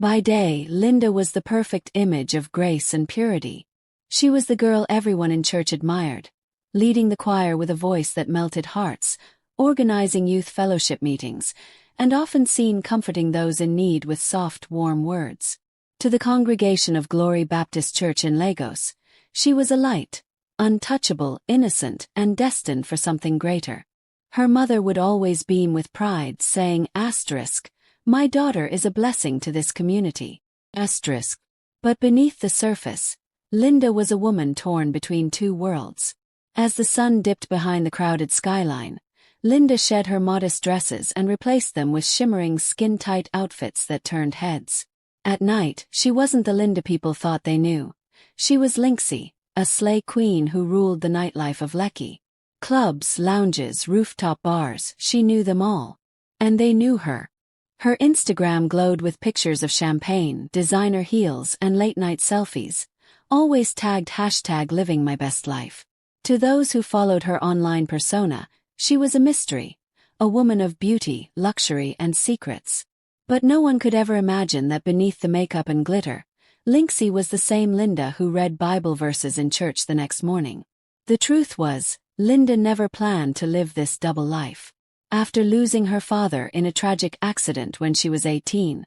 By day, Linda was the perfect image of grace and purity. She was the girl everyone in church admired, leading the choir with a voice that melted hearts, organizing youth fellowship meetings, and often seen comforting those in need with soft, warm words. To the congregation of Glory Baptist Church in Lagos, she was a light, untouchable, innocent, and destined for something greater. Her mother would always beam with pride, saying, "My daughter is a blessing to this community." But beneath the surface, Linda was a woman torn between two worlds. As the sun dipped behind the crowded skyline, Linda shed her modest dresses and replaced them with shimmering skin-tight outfits that turned heads. At night, she wasn't the Linda people thought they knew. She was Linksy, a slay queen who ruled the nightlife of Lekki. Clubs, lounges, rooftop bars, she knew them all. And they knew her. Her Instagram glowed with pictures of champagne, designer heels, and late-night selfies, always tagged #LivingMyBestLife. To those who followed her online persona, she was a mystery, a woman of beauty, luxury, and secrets. But no one could ever imagine that beneath the makeup and glitter, Linksy was the same Linda who read Bible verses in church the next morning. The truth was, Linda never planned to live this double life. After losing her father in a tragic accident when she was 18,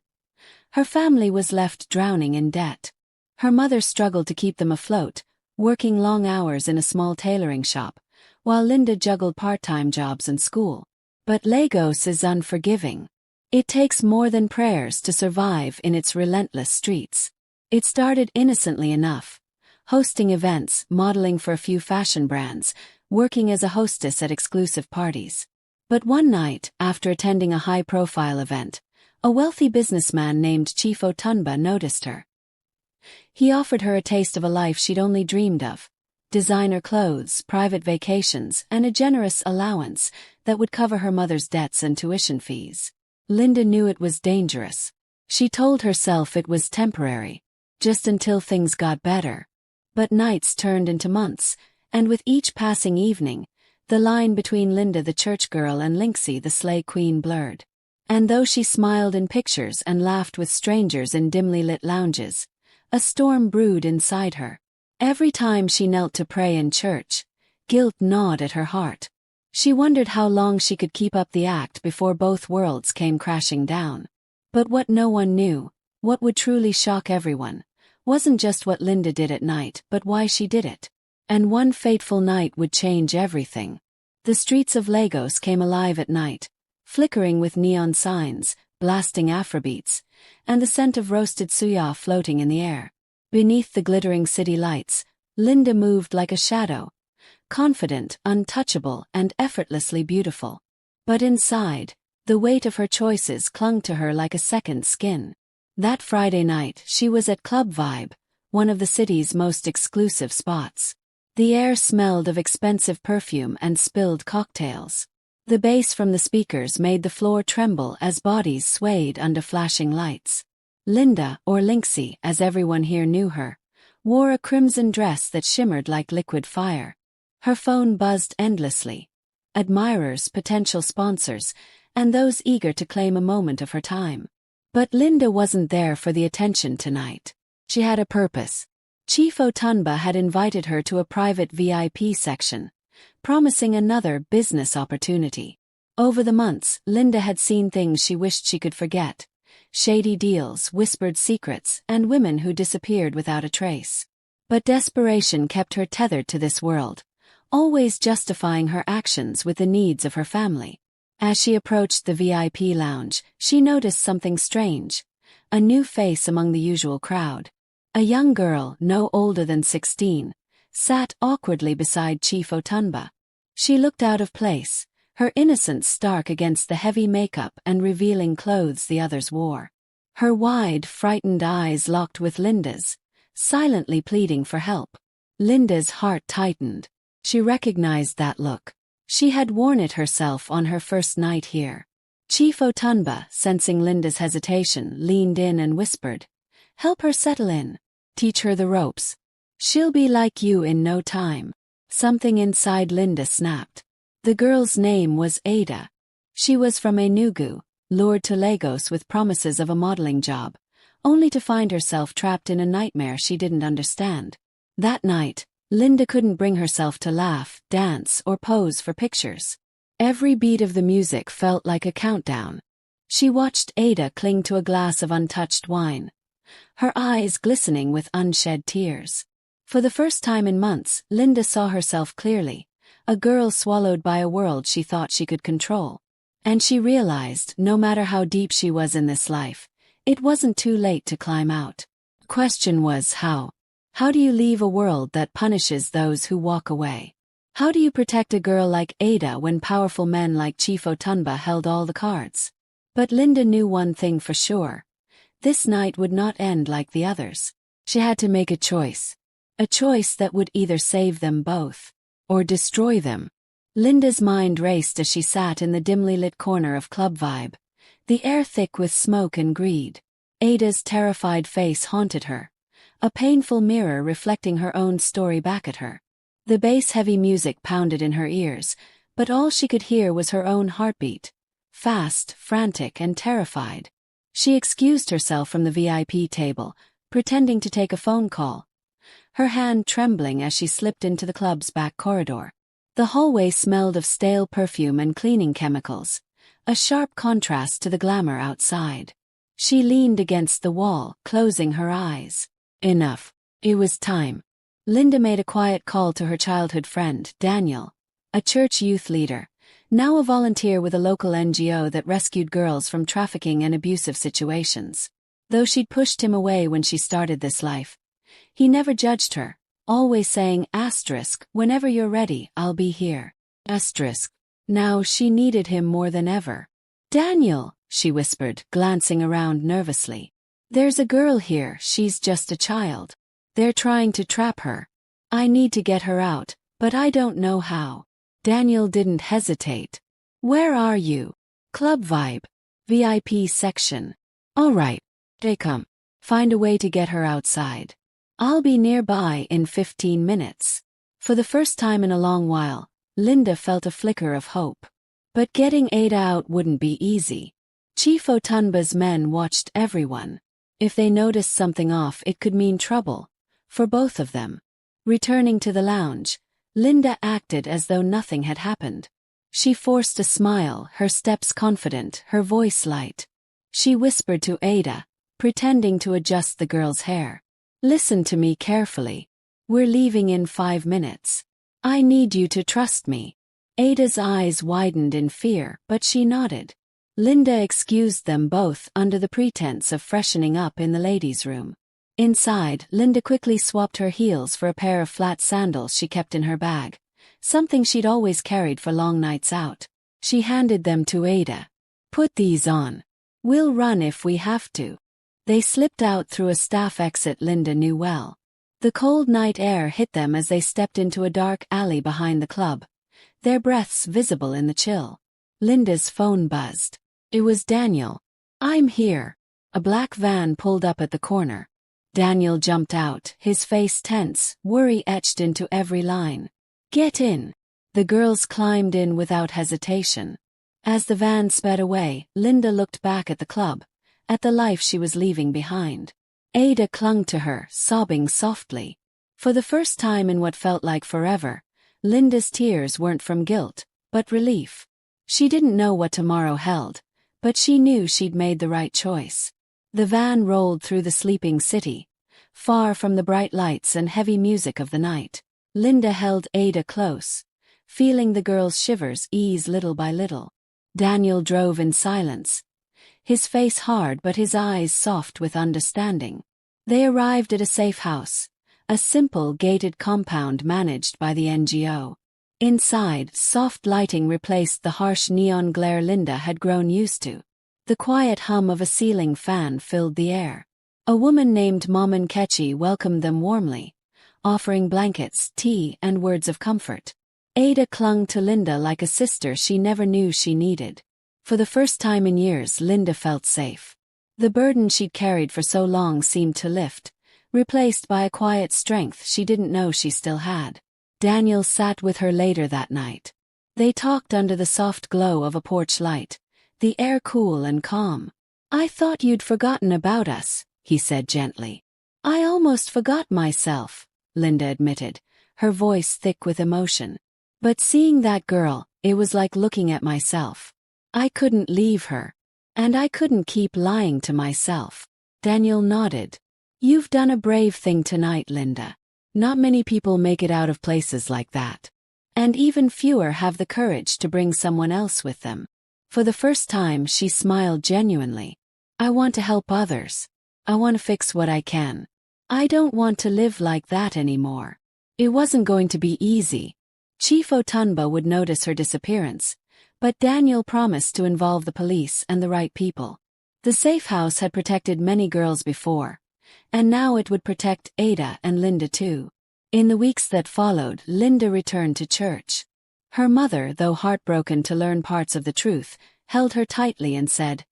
her family was left drowning in debt. Her mother struggled to keep them afloat, working long hours in a small tailoring shop, while Linda juggled part-time jobs and school. But Lagos is unforgiving. It takes more than prayers to survive in its relentless streets. It started innocently enough, hosting events, modeling for a few fashion brands, working as a hostess at exclusive parties. But one night, after attending a high-profile event, a wealthy businessman named Chief Otunba noticed her. He offered her a taste of a life she'd only dreamed of: designer clothes, private vacations, and a generous allowance that would cover her mother's debts and tuition fees. Linda knew it was dangerous. She told herself it was temporary, just until things got better. But nights turned into months, and with each passing evening, the line between Linda the church girl and Linksy the slay queen blurred. And though she smiled in pictures and laughed with strangers in dimly lit lounges, a storm brewed inside her. Every time she knelt to pray in church, guilt gnawed at her heart. She wondered how long she could keep up the act before both worlds came crashing down. But what no one knew, what would truly shock everyone, wasn't just what Linda did at night, but why she did it. And one fateful night would change everything. The streets of Lagos came alive at night, flickering with neon signs, blasting Afrobeats, and the scent of roasted suya floating in the air. Beneath the glittering city lights, Linda moved like a shadow, confident, untouchable, and effortlessly beautiful. But inside, the weight of her choices clung to her like a second skin. That Friday night, she was at Club Vibe, one of the city's most exclusive spots. The air smelled of expensive perfume and spilled cocktails. The bass from the speakers made the floor tremble as bodies swayed under flashing lights. Linda, or Linksy as everyone here knew her, wore a crimson dress that shimmered like liquid fire. Her phone buzzed endlessly. Admirers, potential sponsors, and those eager to claim a moment of her time. But Linda wasn't there for the attention tonight. She had a purpose. Chief Otunba had invited her to a private VIP section, promising another business opportunity. Over the months, Linda had seen things she wished she could forget: shady deals, whispered secrets, and women who disappeared without a trace. But desperation kept her tethered to this world, always justifying her actions with the needs of her family. As she approached the VIP lounge, she noticed something strange: a new face among the usual crowd. A young girl, no older than 16, sat awkwardly beside Chief Otunba. She looked out of place, her innocence stark against the heavy makeup and revealing clothes the others wore. Her wide, frightened eyes locked with Linda's, silently pleading for help. Linda's heart tightened. She recognized that look. She had worn it herself on her first night here. Chief Otunba, sensing Linda's hesitation, leaned in and whispered, "Help her settle in. Teach her the ropes. She'll be like you in no time." Something inside Linda snapped. The girl's name was Ada. She was from Enugu, lured to Lagos with promises of a modeling job, only to find herself trapped in a nightmare she didn't understand. That night, Linda couldn't bring herself to laugh, dance, or pose for pictures. Every beat of the music felt like a countdown. She watched Ada cling to a glass of untouched wine, her eyes glistening with unshed tears. For the first time in months, Linda saw herself clearly, a girl swallowed by a world she thought she could control. And she realized, no matter how deep she was in this life, it wasn't too late to climb out. The question was how. How do you leave a world that punishes those who walk away? How do you protect a girl like Ada when powerful men like Chief Otunba held all the cards? But Linda knew one thing for sure. This night would not end like the others. She had to make a choice. A choice that would either save them both, or destroy them. Linda's mind raced as she sat in the dimly lit corner of Club Vibe, the air thick with smoke and greed. Ada's terrified face haunted her, a painful mirror reflecting her own story back at her. The bass-heavy music pounded in her ears, but all she could hear was her own heartbeat, fast, frantic, and terrified. She excused herself from the VIP table, pretending to take a phone call, her hand trembling as she slipped into the club's back corridor. The hallway smelled of stale perfume and cleaning chemicals, a sharp contrast to the glamour outside. She leaned against the wall, closing her eyes. Enough. It was time. Linda made a quiet call to her childhood friend, Daniel, a church youth leader, now a volunteer with a local NGO that rescued girls from trafficking and abusive situations. Though she'd pushed him away when she started this life, he never judged her, always saying, "Whenever you're ready, I'll be here." Now she needed him more than ever. "Daniel," she whispered, glancing around nervously. "There's a girl here, she's just a child. They're trying to trap her. I need to get her out, but I don't know how." Daniel didn't hesitate. "Where are you?" "Club Vibe. VIP section." "All right. They come. Find a way to get her outside. I'll be nearby in 15 minutes. For the first time in a long while, Linda felt a flicker of hope. But getting Ada out wouldn't be easy. Chief Otunba's men watched everyone. If they noticed something off, it could mean trouble. For both of them. Returning to the lounge, Linda acted as though nothing had happened. She forced a smile, her steps confident, her voice light. She whispered to Ada, pretending to adjust the girl's hair. "Listen to me carefully. We're leaving in 5 minutes. I need you to trust me." Ada's eyes widened in fear, but she nodded. Linda excused them both under the pretense of freshening up in the ladies' room. Inside, Linda quickly swapped her heels for a pair of flat sandals she kept in her bag, something she'd always carried for long nights out. She handed them to Ada. "Put these on. We'll run if we have to." They slipped out through a staff exit Linda knew well. The cold night air hit them as they stepped into a dark alley behind the club, their breaths visible in the chill. Linda's phone buzzed. It was Daniel. "I'm here." A black van pulled up at the corner. Daniel jumped out, his face tense, worry etched into every line. "Get in." The girls climbed in without hesitation. As the van sped away, Linda looked back at the club, at the life she was leaving behind. Ada clung to her, sobbing softly. For the first time in what felt like forever, Linda's tears weren't from guilt, but relief. She didn't know what tomorrow held, but she knew she'd made the right choice. The van rolled through the sleeping city, far from the bright lights and heavy music of the night. Linda held Ada close, feeling the girl's shivers ease little by little. Daniel drove in silence, his face hard but his eyes soft with understanding. They arrived at a safe house, a simple gated compound managed by the NGO. Inside, soft lighting replaced the harsh neon glare Linda had grown used to. The quiet hum of a ceiling fan filled the air. A woman named Mama Nkechi welcomed them warmly, offering blankets, tea, and words of comfort. Ada clung to Linda like a sister she never knew she needed. For the first time in years, Linda felt safe. The burden she'd carried for so long seemed to lift, replaced by a quiet strength she didn't know she still had. Daniel sat with her later that night. They talked under the soft glow of a porch light, the air cool and calm. "I thought you'd forgotten about us," he said gently. I almost forgot myself, Linda admitted, her voice thick with emotion. But seeing that girl, it was like looking at myself. I couldn't leave her. And I couldn't keep lying to myself. Daniel nodded. You've done a brave thing tonight, Linda. Not many people make it out of places like that. And even fewer have the courage to bring someone else with them. For the first time, she smiled genuinely. I want to help others. I want to fix what I can. I don't want to live like that anymore. It wasn't going to be easy. Chief Otunba would notice her disappearance, but Daniel promised to involve the police and the right people. The safe house had protected many girls before, and now it would protect Ada and Linda too. In the weeks that followed, Linda returned to church. Her mother, though heartbroken to learn parts of the truth, held her tightly and said,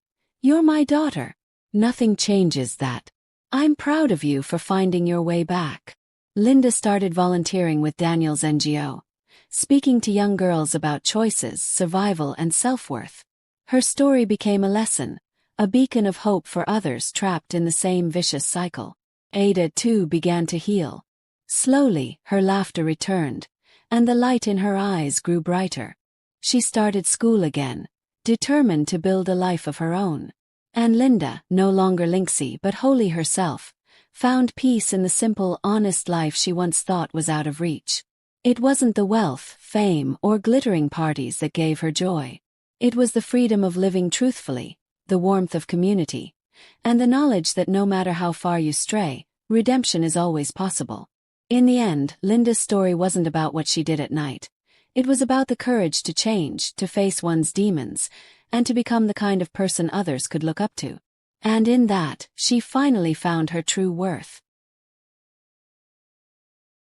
You're my daughter. Nothing changes that. I'm proud of you for finding your way back. Linda started volunteering with Daniel's NGO, speaking to young girls about choices, survival, and self-worth. Her story became a lesson, a beacon of hope for others trapped in the same vicious cycle. Ada, too, began to heal. Slowly, her laughter returned, and the light in her eyes grew brighter. She started school again, determined to build a life of her own. And Linda, no longer Lynxie but wholly herself, found peace in the simple, honest life she once thought was out of reach. It wasn't the wealth, fame, or glittering parties that gave her joy. It was the freedom of living truthfully, the warmth of community, and the knowledge that no matter how far you stray, redemption is always possible. In the end, Linda's story wasn't about what she did at night. It was about the courage to change, to face one's demons, and to become the kind of person others could look up to. And in that, she finally found her true worth.